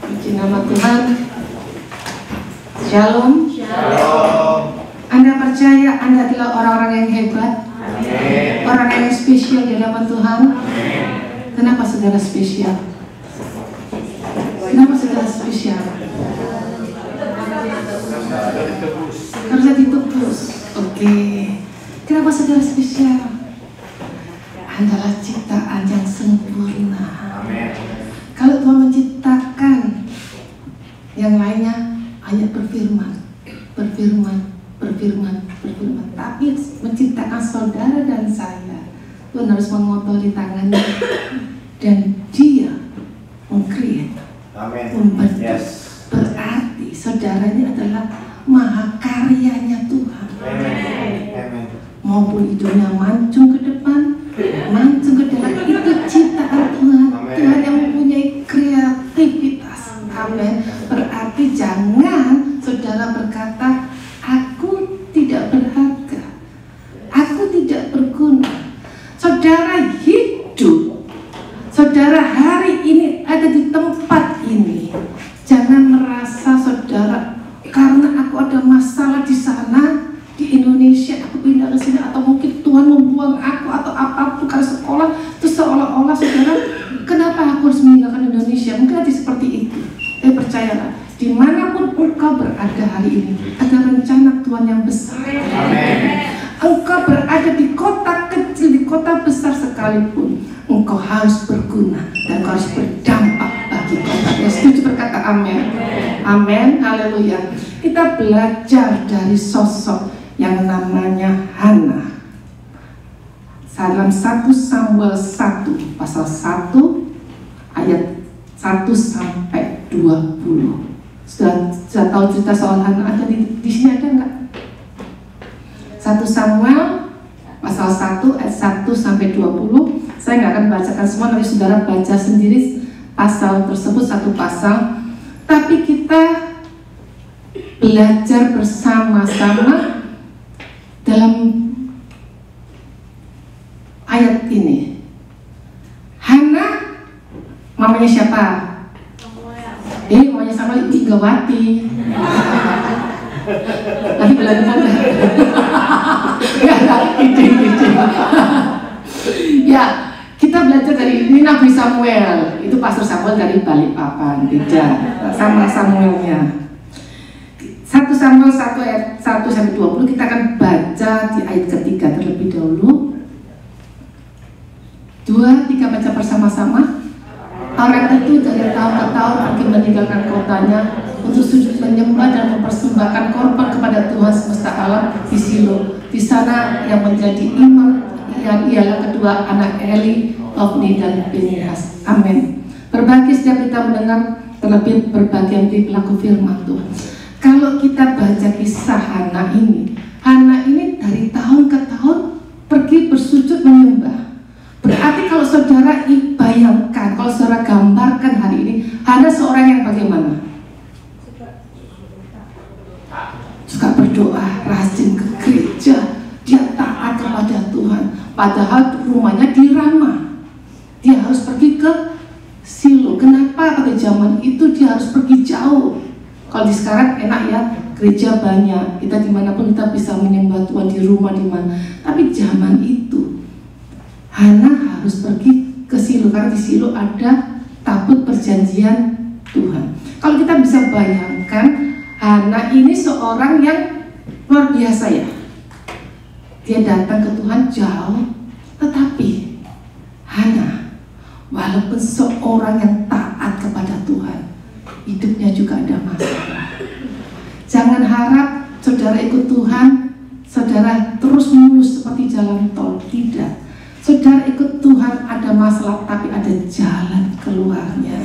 Puji nama Tuhan. Shalom. Shalom. Anda percaya Anda adalah orang-orang yang hebat? Amin. Orang yang spesial di hadapan Tuhan? Amin. Kenapa saudara spesial? Kenapa saudara spesial? Harusnya ditebus. Oke. Kenapa saudara spesial? Adalah ciptaan yang sempurna. Amin. Kalau Tuhan menciptakan, yang lainnya hanya berfirman. Tapi menciptakan saudara dan saya, Tuhan harus mengotori tangannya dan Dia meng-create, membentuk. Yes. Berarti saudara ini adalah mahakaryanya Tuhan. Amin. Maupun hidupnya mancung ke depan, mancung ke depan, itu ciptaan Tuhan. Amen. Tuhan yang mempunyai kreativitas. Amin. Berarti jangan saudara berkata, aku tidak berharga, aku tidak berguna. Saudara hidup, saudara hari ini ada di tempat ini. Jangan merasa saudara, karena aku ada masalah di sana, di Indonesia, aku pindah ke sini, atau mungkin Tuhan membuang aku atau apapun karena sekolah, terus seolah-olah saudara, kenapa aku harus meninggalkan Indonesia? Mungkin nanti seperti itu. Tapi percayalah, dimanapun engkau berada hari ini, ada rencana Tuhan yang besar. Amin. Engkau berada di kota kecil, di kota besar sekalipun, engkau harus berguna dan engkau harus berdampak bagi kota. Yang setuju berkata amin. Amin, haleluya. Kita belajar dari sosok yang namanya Hana. Dalam 1 Samuel 1 pasal 1 ayat 1 sampai 20. Sudah tahu cerita soal Hana? Ada di sini ada enggak? 1 Samuel pasal 1 ayat 1 sampai 20. Saya nggak akan bacakan semua, nanti saudara baca sendiri pasal tersebut, satu pasal. Tapi kita belajar bersama-sama dalam ayat ini. Hana, mamanya siapa? Mamanya sama Tigawati. Lagi belajar ya, kita belajar dari ini Nabi Samuel. Itu Pastor Samuel dari Balikpapan. Beda sama Samuelnya. 1 Samuel 1 ayat 1 sampai 20. Kita akan baca di ayat ketiga terlebih dahulu. 2, 3 baca bersama-sama. Orang itu dari tahun ke tahun pergi meninggalkan kotanya untuk sujud menyembah dan mempersembahkan korban kepada Tuhan semesta alam di Silo. Di sana yang menjadi imam yang ialah kedua anak Eli, Ofni dan Pinehas. Amin. Berbagi setiap kita mendengar, terlebih berbagian di pelaku firman Tuhan. Kalau kita baca kisah Hana ini dari tahun ke tahun pergi bersujud menyembah. Berarti kalau saudara bayangkan, kalau saudara gambarkan hari ini, Hana seorang yang bagaimana? Suka berdoa, rajin ke gereja, dia taat kepada Tuhan. Padahal rumahnya di Rama, dia harus pergi ke Silo. Kenapa pada zaman itu dia harus pergi jauh? Kalau di sekarang enak ya, gereja banyak, kita dimanapun kita bisa menyembah Tuhan, di rumah di mana. Tapi zaman itu Hana harus pergi ke Silo karena di Silo ada tabut perjanjian Tuhan. Kalau kita bisa bayangkan, Hana ini seorang yang luar biasa ya. Dia datang ke Tuhan jauh, tetapi Hana walaupun seorang yang taat kepada Tuhan, hidupnya juga ada masalah. Jangan harap saudara ikut Tuhan, saudara terus mulus seperti jalan tol. Tidak. Saudara ikut Tuhan ada masalah, tapi ada jalan keluarnya.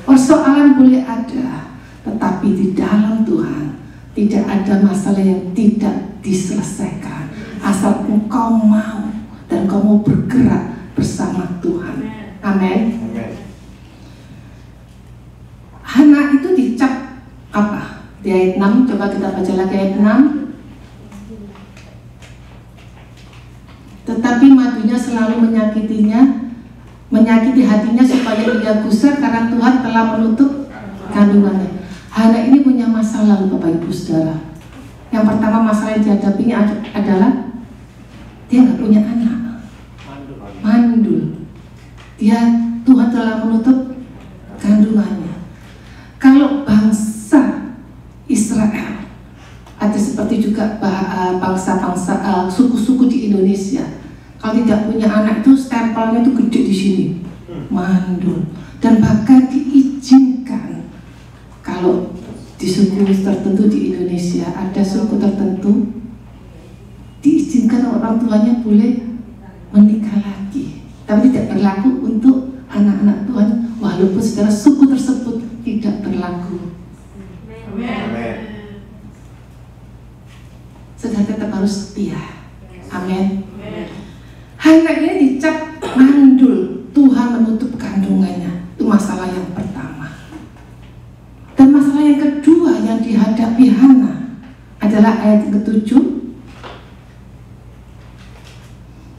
Persoalan boleh ada, tetapi di dalam Tuhan tidak ada masalah yang tidak diselesaikan. Asal engkau mau dan engkau mau bergerak bersama Tuhan. Amin. Hana itu dicap apa? Di ayat 6, coba kita baca lagi ayat 6. Tetapi madunya selalu menyakiti hatinya supaya tidak gusar karena Tuhan telah menutup kandungannya. Hana ini punya masa lalu Bapak Ibu Saudara. Yang pertama masalah yang dihadapinya adalah dia nggak punya anak, mandul. Tuhan telah menutup kandungannya. Kalau bangsa Israel, ada seperti juga bangsa-bangsa suku-suku di Indonesia, kalau tidak punya anak itu stempelnya itu gede di sini, mandul. Dan bahkan diizinkan kalau di suku tertentu di Indonesia, ada suku tertentu diizinkan orang tuanya boleh menikah lagi, tapi tidak berlaku untuk anak-anak Tuhan, walaupun secara suku tersebut tidak berlaku. Amin. Saudara tetap harus setia. Amin. Hana ini dicap mandul, Tuhan menutup kandungannya. Itu masalah yang pertama. Dan masalah yang kedua yang dihadapi Hana adalah ayat yang ke-7.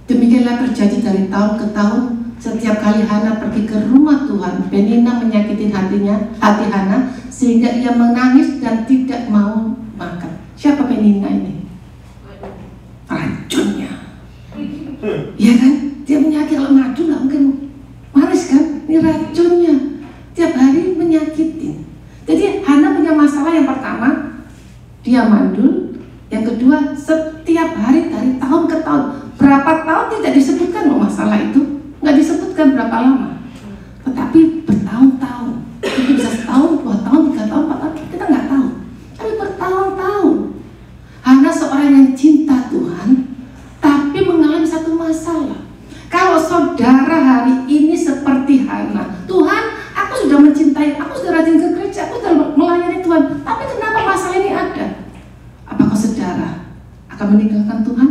Demikianlah terjadi dari tahun ke tahun. Setiap kali Hana pergi ke rumah Tuhan, Penina menyakiti hati Hana sehingga ia menangis dan tidak mau makan. Siapa Penina ini? Racunnya. Iya kan? Dia menyakiti, kalau madu nggak mungkin manis kan? Ini racunnya. Tiap hari menyakitin. Jadi Hana punya masalah yang pertama, dia mandul. Yang kedua, setiap hari dari tahun ke tahun. Berapa tahun tidak disebutkan loh masalah itu. Nggak disebutkan berapa lama. Tetapi bertahun-tahun. Mungkin bisa setahun, 2 tahun, 3 tahun, 4 tahun. Kita nggak tahu. Tapi bertahun-tahun. Hana seorang yang cinta Tuhan, tapi mengalami satu masalah. Kalau saudara hari ini seperti Hana, Tuhan, aku sudah mencintai, aku sudah rajin ke gereja, aku sudah melayani Tuhan, tapi kenapa masalah ini ada? Apakah saudara akan meninggalkan Tuhan?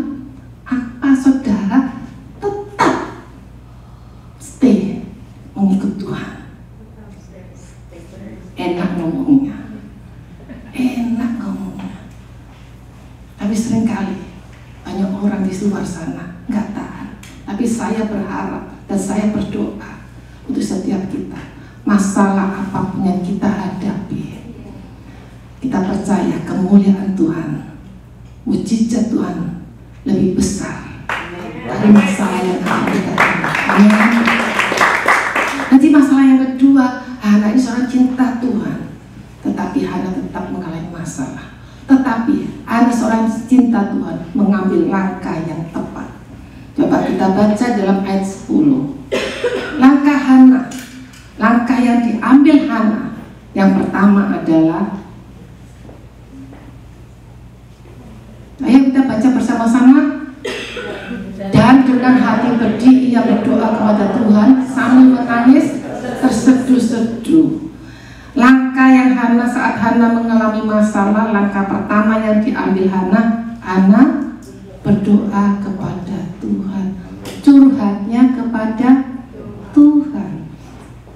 Apa saudara tetap stay mengikut Tuhan? Enak ngomongnya, tapi seringkali banyak orang di luar sana nggak tahan. Tapi saya berharap dan saya berdoa untuk setiap kita, masalah apapun yang kita hadapi, kita percaya kemuliaan Tuhan, mujizat Tuhan lebih besar dari masalah yang kita hadapi. Nanti masalah yang kedua, Hana ini seorang cinta Tuhan, tetapi Hana tetap mengalami masalah. Tetapi Hana seorang cinta Tuhan mengambil langkah yang tepat. Coba kita baca dalam ayat 10. Langkah Hana, langkah yang diambil Hana, yang pertama adalah, ayo kita baca bersama-sama. Dan dengan hati pedih ia berdoa kepada Tuhan sambil menangis terseduh-seduh. Langkah yang Hana saat Hana mengalami masalah, langkah pertama yang diambil Hana berdoa kepada Tuhan, curhatnya kepada Tuhan,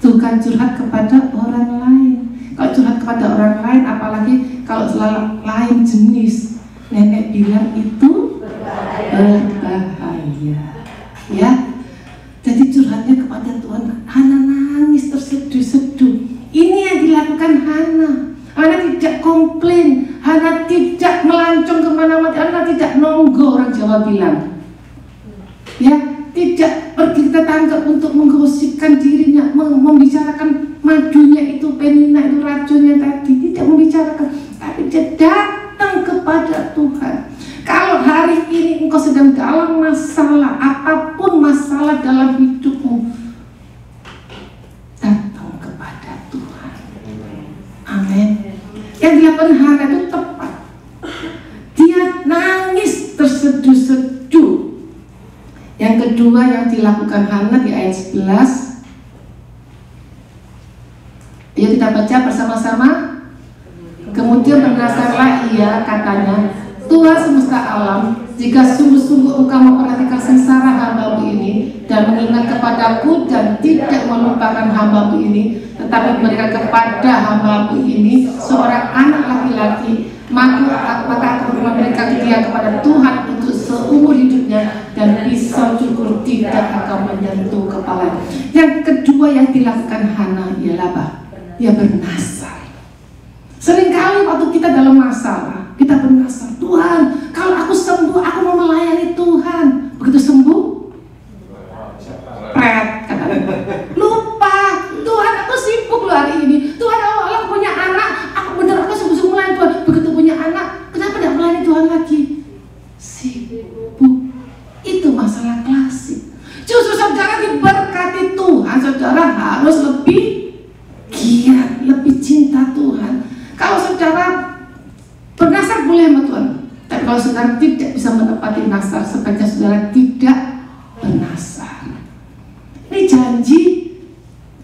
bukan curhat kepada orang lain. Kalau curhat kepada orang lain, apalagi kalau lain jenis, nenek bilang itu berbahaya, ya. Jadi curhatnya kepada Tuhan, Hana nangis terseduh-seduh. Ini yang dilakukan Hana. Hana tidak komplain, Hana tidak melancong kemana-mana, Hana tidak nonggo, orang Jawa bilang, ya, tidak pergi ke tetangga untuk menggosipkan dirinya, membicarakan madunya itu, Penina itu, racunnya tadi, tidak membicarakan, tapi dia datang kepada Tuhan. Kalau hari ini engkau sedang dalam masalah, apapun masalah dalam hidupmu, datang kepada Tuhan. Amin. Yang dilakukan Hana itu tepat. Dia nangis terseduh-seduh. Yang kedua yang dilakukan Hana di ayat 11. Ayo kita baca bersama-sama. Kemudian berdasarlah ia, katanya, Tuhan semesta alam, jika sungguh-sungguh engkau memperhatikan sengsara hamba-Mu ini dan mengingat kepadaku dan tidak melupakan hamba-Mu ini, tetapi memberikan kepada hamba-Mu ini seorang anak laki-laki, maka aku memberikan dia kepada Tuhan untuk seumur hidupnya dan pisau cukur tidak akan menyentuh kepalanya. Yang kedua yang dilakukan Hana ialah apa? Dia bernasar. Seringkali waktu kita dalam masalah, kita bernasar, Tuhan, kalau aku sembuh, aku mau melayani Tuhan. Begitu sembuh, lupa, Tuhan aku sibuk loh hari ini. Tuhan aku punya anak, aku sungguh-sungguh melayani Tuhan. Begitu punya anak, kenapa tidak melayani Tuhan lagi? Sibuk. Itu masalah klasik. Justru saudara diberkati Tuhan, saudara harus lebih giat, lebih cinta Tuhan. Kalau saudara bernasar boleh sama Tuhan, tapi kalau saudara tidak bisa menepati nasar, sebaiknya saudara tidak bernasar. Ini janji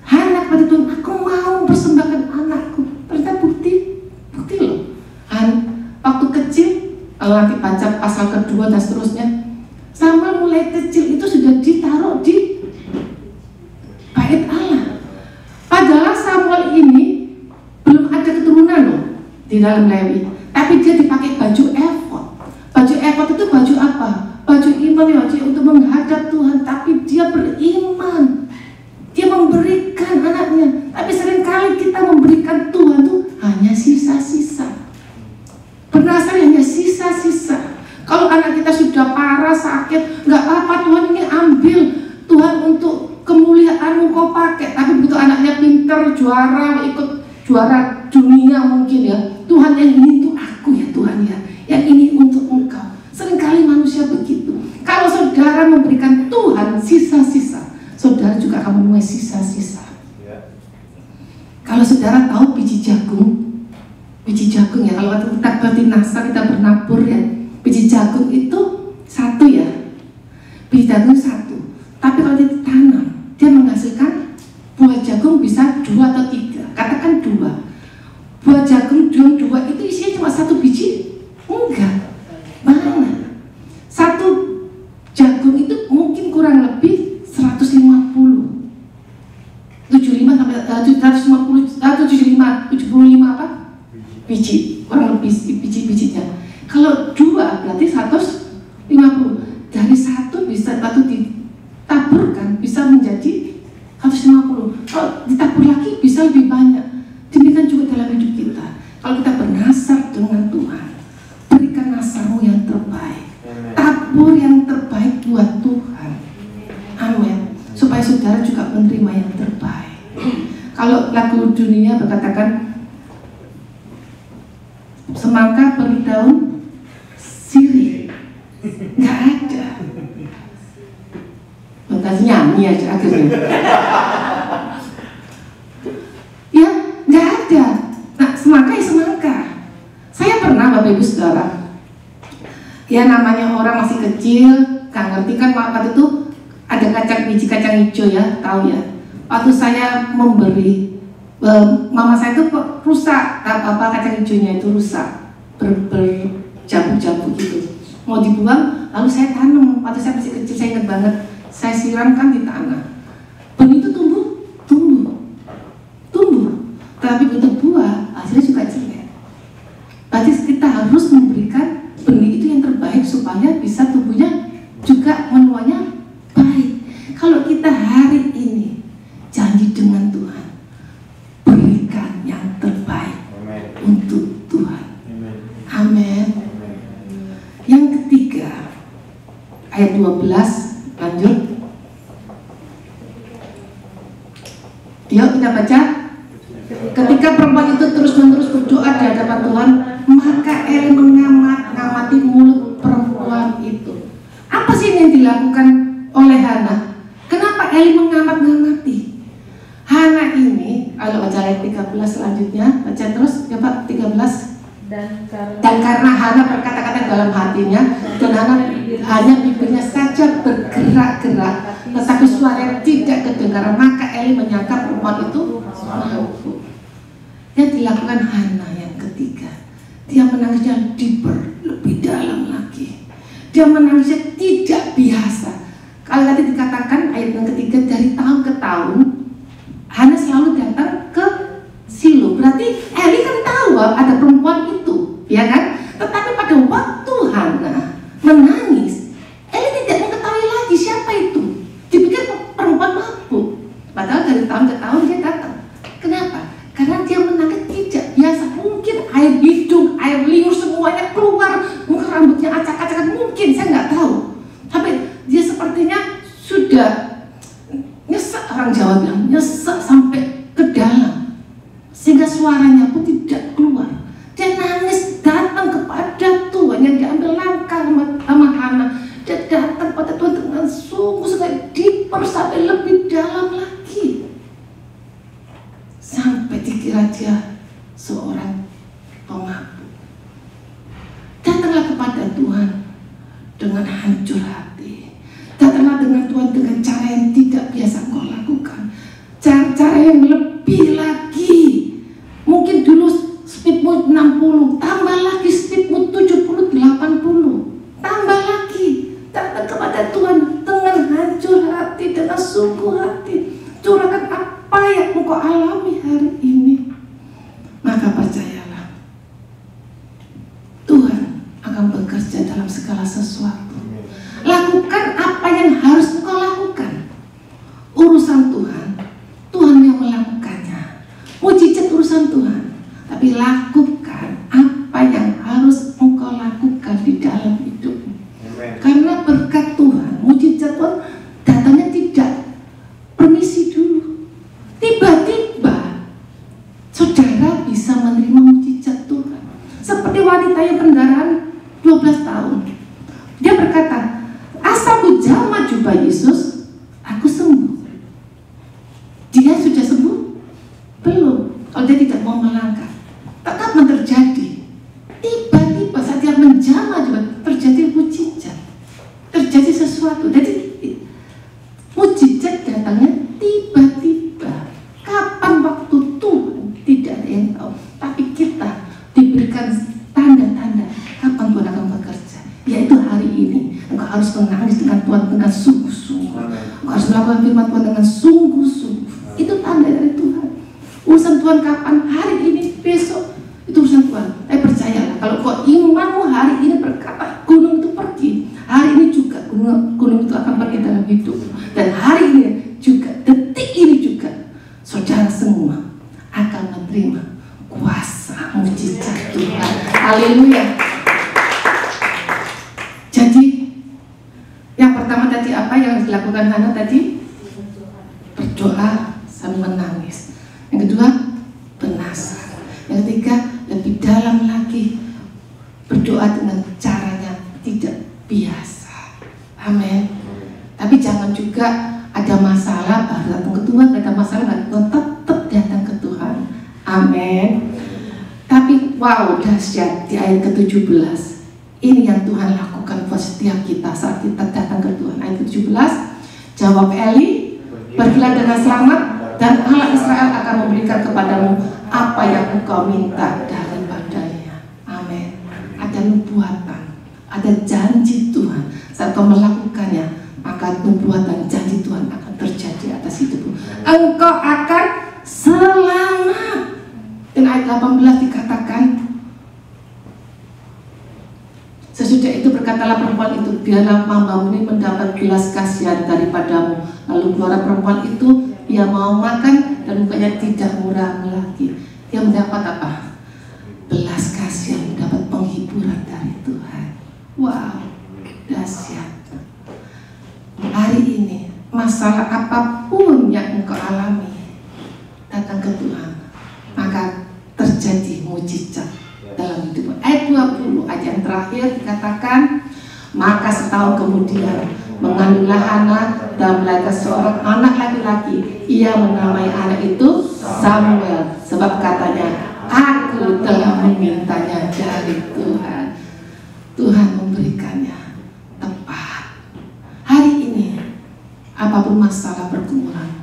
Hana pada Tuhan, aku mau persembahkan anakku. Ternyata bukti loh. Waktu kecil, kalau nanti baca pasal kedua dan seterusnya, Samuel mulai kecil itu sudah ditaruh di bait Allah. Padahal Samuel ini belum ada keturunan loh di dalam Lewi, tapi dia dipakai baju efod. Baju efod itu baju apa? Baju iman, baju untuk menghadap Tuhan. Tapi dia beriman, dia memberikan anaknya. Tapi seringkali kita memberikan Tuhan tuh hanya sisa-sisa. Bernasar hanya sisa-sisa. Kalau anak kita sudah parah, sakit, nggak apa-apa, Tuhan ini ambil. Tuhan untuk kemuliaan-Mu kau pakai. Tapi begitu anaknya pinter, juara, ikut juara dunia mungkin ya, Tuhan yang ini untuk aku ya Tuhan ya, yang ini untuk Engkau. Seringkali manusia begitu. Kalau saudara memberikan Tuhan sisa-sisa, saudara juga akan menuai sisa-sisa. Kalau saudara tahu biji jagung ya, kalau kita berarti nasar, kita bernabur ya, biji jagung itu satu ya, biji jagung satu. Tapi kalau dia ditanam, dia menghasilkan buah jagung bisa 2 atau 3. Katakan 2. Buah jagung dua itu isinya cuma 1 biji? Enggak. Mana? 1 jagung itu mungkin kurang lebih 150. 75 apa? Biji. Kurang lebih biji-bijinya. Kalau 2 berarti 150. Dari 1 bisa ditaburkan bisa menjadi 150. Kalau ditabur lagi bisa lebih banyak. Demikian juga dalam hidup kita. Kalau kita bernasar dengan Tuhan, berikan nasarmu yang terbaik. Tabur yang terbaik buat Tuhan. Amin. Supaya saudara juga menerima yang terbaik. Kalau lagu dunia berkatakan semangka berdaun sirih, nggak ada. Makanya nyanyi aja akhirnya. Ya, nggak ada. Nah, semangka ya semangka. Saya pernah Bapak Ibu Saudara, ya namanya orang masih kecil, nggak ngerti kan waktu itu ada biji kacang hijau ya, tahu ya. Waktu saya memberi, mama saya itu rusak, kacang hijaunya itu rusak, berjabuk-jabuk gitu. Mau dibuang, lalu saya tanam. Waktu saya masih kecil, saya ingat banget, saya siramkan di tanah. Benih itu tumbuh. Tapi bentuk buah, hasilnya juga jelek. Berarti kita harus memberikan benih itu yang terbaik supaya bisa tumbuhnya juga menuanya baik. Kalau kita hari ini janji dengan Tuhan, berikan yang terbaik untuk Tuhan. Amin. Yang ketiga, ayat 12, lanjut. Yuk kita baca. Ketika perempuan itu terus-menerus berdoa di hadapan Tuhan, maka Eli mengamati mulut perempuan itu. Apa sih yang dilakukan oleh Hana? Kenapa Eli mengamati? Hana ini, kalau baca ayat 13 selanjutnya, baca terus, coba 13. Dan karena Hana berkata-kata dalam hatinya, dan Hana hanya bibirnya saja bergerak-gerak, tetapi suara tidak kedengaran, maka Eli menyangka perempuan itu mampu. Yang dilakukan Hana yang ketiga, dia menangisnya deeper, lebih dalam lagi. Dia menangisnya tidak biasa. Kalau tadi dikatakan ayat yang ketiga, dari tahun ke tahun Hana selalu datang ke Silo. Berarti Eli kan tahu ada perempuan itu, ya kan? Tetapi pada waktu Hana menangis, Eli tidak mengetahui lagi siapa itu. Dipikir perempuan mabuk. Padahal dari tahun ke tahun dia datang. Kenapa? Karena dia menangis tidak biasa. Mungkin air rambutnya acak-acakan, mungkin saya nggak tahu. Tapi dia sepertinya sudah nyesek, orang Jawa bilang nyesek sampai ke dalam, sehingga suaranya pun tidak keluar. Dia nangis datang kepada Tuhan yang diambil langkah sama Hana. Dia datang pada Tuhan dengan sungguh sampai deeper, sampai lebih dalam lagi, sampai dikira dia seorang pemabuk. Datanglah kepada Tuhan dengan hancur hati. Datanglah dengan Tuhan dengan cara yang tidak biasa kau lakukan, cara yang lebih lagi. Mungkin dulu speedmu 60, tambah lagi speedmu 70, 80, tambah lagi. Datang kepada Tuhan dengan hancur hati, dengan sungguh hati. Curahkan apa yang engkau alami hari ini. Maka percayalah, Tuhan akan bekerja dalam segala sesuatu. Lakukan apa yang harus engkau lakukan. Urusan Tuhan, Tuhan yang melakukannya. Mujizat urusan Tuhan. Tapi lakukan apa yang harus engkau lakukan di dalam hidupmu. Karena berkat Tuhan, mujizat Tuhan datangnya tidak permisi dulu. Tiba-tiba saudara bisa menerima mujizat Tuhan. Seperti wanita yang pendaraan 12 tahun. Dia berkata, asal ku jamah jubah Yesus, aku sembuh. Dia sudah sembuh? Belum. Kalau dia tidak mau melangkah, tetap terjadi. Tiba-tiba saat dia menjamah jubah, terjadi mujizat, terjadi sesuatu. Jadi mujizat datangnya tiba-tiba. Kapan waktu Tuhan tidak ada yang tahu. Tapi kita diberikan tanda-tanda kapan Tuhan akan bekerja. Yaitu hari ini. Engkau harus menangis dengan Tuhan dengan sungguh-sungguh. Engkau harus melakukan firman Tuhan dengan sungguh-sungguh. Itu tanda dari Tuhan. Urusan Tuhan kapan? Hari ini, besok, itu urusan Tuhan. Tapi percayalah, kalau kau imanmu hari ini berkata gunung itu pergi, hari ini juga gunung itu akan pergi dalam hidup. Dan hari ini juga, detik ini juga, saudara semua akan menerima kuasa mujizat Tuhan. Haleluya. Jadi yang pertama tadi apa yang dilakukan Hana tadi? Berdoa sambil menangis. Yang kedua, penasar. Yang ketiga, lebih dalam lagi, berdoa dengan caranya tidak biasa. Amin. Tapi jangan juga ada masalah baru datang ke Tuhan, ada masalah baru tetap datang ke Tuhan. Amin. Tapi wow, dahsyat di ayat ke-17. Ini yang Tuhan lakukan buat setiap kita saat kita datang ke Tuhan. Ayat ke-17, jawab Eli, pergilah dengan selamat, dan Allah Israel akan memberikan kepadamu apa yang engkau minta daripadanya. Amin. Ada nubuatan, ada janji Tuhan. Saat kau melakukannya, maka nubuatan janji Tuhan akan terjadi atas hidupmu. Engkau akan selamat. Dan ayat 18 dikatakan, sesudah itu berkatalah perempuan itu, biarlah hambamu ini mendapat belas kasihan daripadamu. Lalu keluar perempuan itu, ia mau makan dan mukanya tidak muram lagi. Dia mendapat apa? Belas kasihan, mendapat penghiburan dari Tuhan. Wow, dahsyat. Hari ini masalah apapun yang engkau alami, datang ke Tuhan, maka terjadi mujizat dalam hidupmu. Ayat 20, ayat yang terakhir dikatakan, maka setahun kemudian mengandunglah Hana dan melahirkan seorang anak laki-laki. Ia menamai anak itu Samuel, sebab katanya, aku telah memintanya dari Tuhan. Tuhan memberikannya tepat. Hari ini, apapun masalah pergumulan,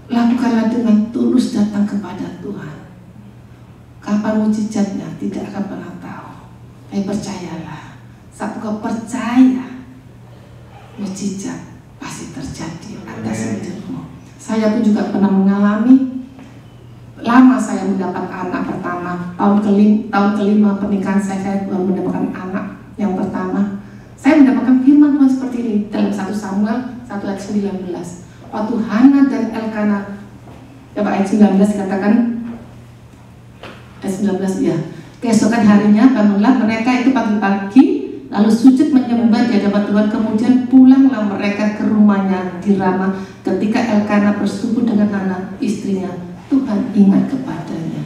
lakukanlah dengan tulus datang kepada Tuhan. Kapan mujizatnya tidak akan pernah tahu. Tapi percayalah, saat kau percaya, mujizat pasti terjadi atas hidupmu. Saya pun juga pernah mengalami. Lama saya mendapat anak pertama. Tahun kelima pernikahan saya baru mendapatkan anak yang pertama. Saya mendapatkan firman Tuhan seperti ini dalam 1 Samuel 1 ayat 19. Waktu Hana dan Elkana, ayat 19 dikatakan, ayat 19 ya. Keesokan harinya bangunlah mereka itu pagi-pagi lalu sujud menyembah di hadapan Tuhan. Kemudian pulanglah mereka ke rumahnya di Rama. Ketika Elkana bersetubuh dengan Hana istrinya, Tuhan ingat kepadanya.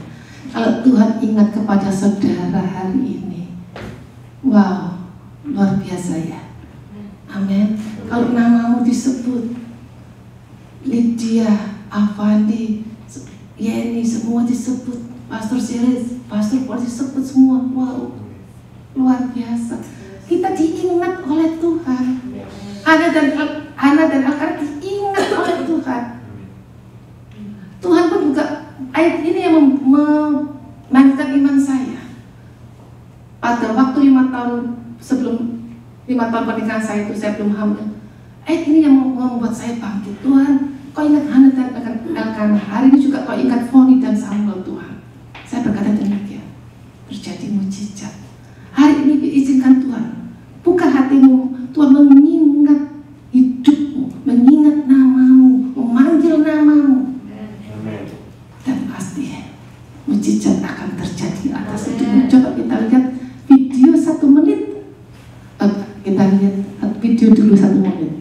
Kalau Tuhan ingat kepada saudara hari ini, wow, luar biasa ya. Amin. Kalau namamu disebut, Lydia, Avandi, Yeni, semua disebut, Pastor Siris, Pastor Paul disebut semua. Wow, luar biasa. Kita diingat oleh Tuhan. Hana dan Elkana diingat oleh Tuhan. Tuhan pun juga, ayat ini yang menaikkan iman saya. Pada waktu 5 tahun sebelum 5 tahun pernikahan saya itu, saya belum hamil. Ayat ini yang membuat saya bangkit. Tuhan, kau ingat Hana dan Elkana. Hari ini juga kau ingat Foni dan Samuel, Tuhan. Saya berkata demikian. Terjadi mujizat. Hari ini diizinkan Tuhan, buka hatimu. Tuhan mengingat hidupmu, mengingat namamu, memanggil namamu. Dan pasti mujizat akan terjadi atas hidupmu. Coba kita lihat video 1 menit. Kita lihat video dulu 1 menit.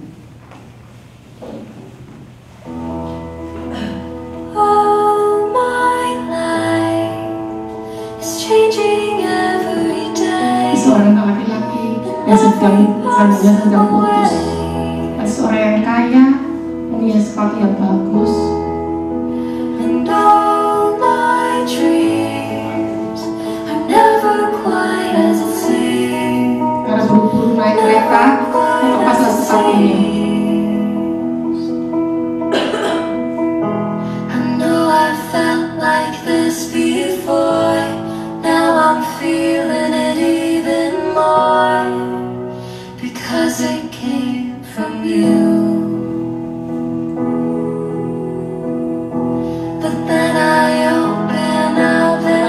Seorang laki-laki yang sedang putus. Ada seorang yang kaya, punya sepatu yang bagus. Karena buru-buru naik kereta, lepaslah sepatunya. It came from you. But then I open up and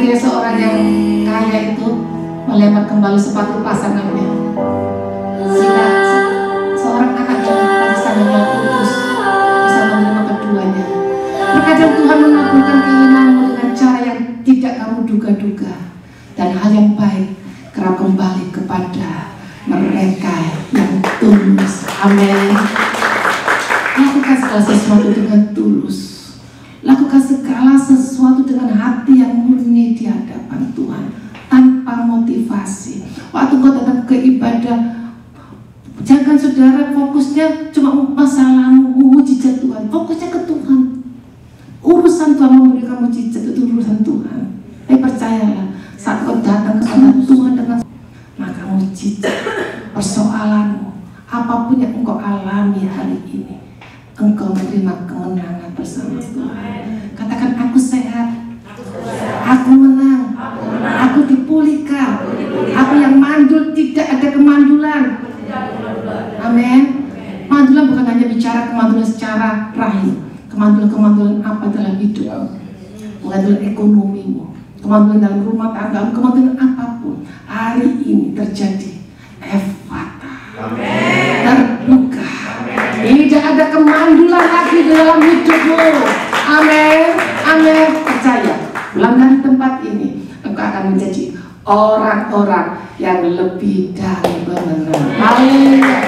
akhirnya seorang yang kaya itu melempar kembali sepatu pasangannya. Sehingga seorang anak yang tadi sangatnya putus bisa menerima keduanya. Terkadang Tuhan mengabulkan keinginanmu dengan cara yang tidak kamu duga-duga, dan hal yang baik kerap kembali kepada mereka yang tulus. Amin. Lakukan segala sesuatu dengan tulus. Lakukan segala sesuatu dengan hati yang murni di hadapan Tuhan, tanpa motivasi. Waktu kau datang ke ibadah, jangan saudara fokusnya cuma masalahmu, mujizat Tuhan. Fokusnya ke Tuhan. Urusan Tuhan memberikan mujizat itu urusan Tuhan. Percayalah, saat kau datang kepada Tuhan dengan maka mujizat persoalanmu, apapun yang engkau alami hari ini, engkau menerima kemenangan bersama Tuhan. Katakan, aku sehat, aku menang, aku dipulihkan, aku yang mandul tidak ada kemandulan. Amin. Kemandulan bukan hanya bicara kemandulan secara rahim, kemandulan apa dalam hidup, kemandulan ekonomimu, kemandulan dalam rumah tanggamu, kemandulan apapun. Hari ini terjadi Efata, terbuka. Tidak ada kemandulan lagi dalam hidupmu. Amin, amin. Percaya, pulang dari tempat ini, engkau akan menjadi orang-orang yang lebih dari pemenang. Haleluya.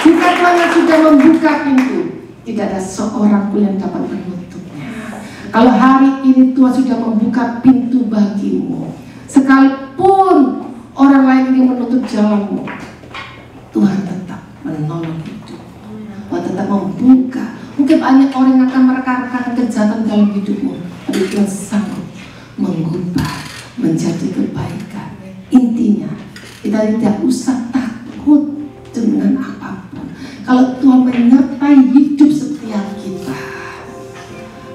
Jika Tuhan sudah membuka pintu, tidak ada seorang pun yang dapat menutupnya. Kalau hari ini Tuhan sudah membuka pintu bagimu, sekalipun orang lain ingin menutup jalanmu, Tuhan tetap menolong hidupmu. Tuhan tetap membuka. Mungkin banyak orang yang akan merekarkan kejahatan dalam hidupmu, tapi Tuhan sanggup mengubah menjadi kebaikan. Intinya, kita tidak usah takut dengan apapun. Kalau Tuhan menyertai hidup setiap kita,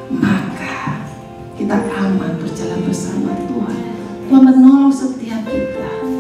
maka kita aman berjalan bersama Tuhan. Tuhan menolong setiap kita.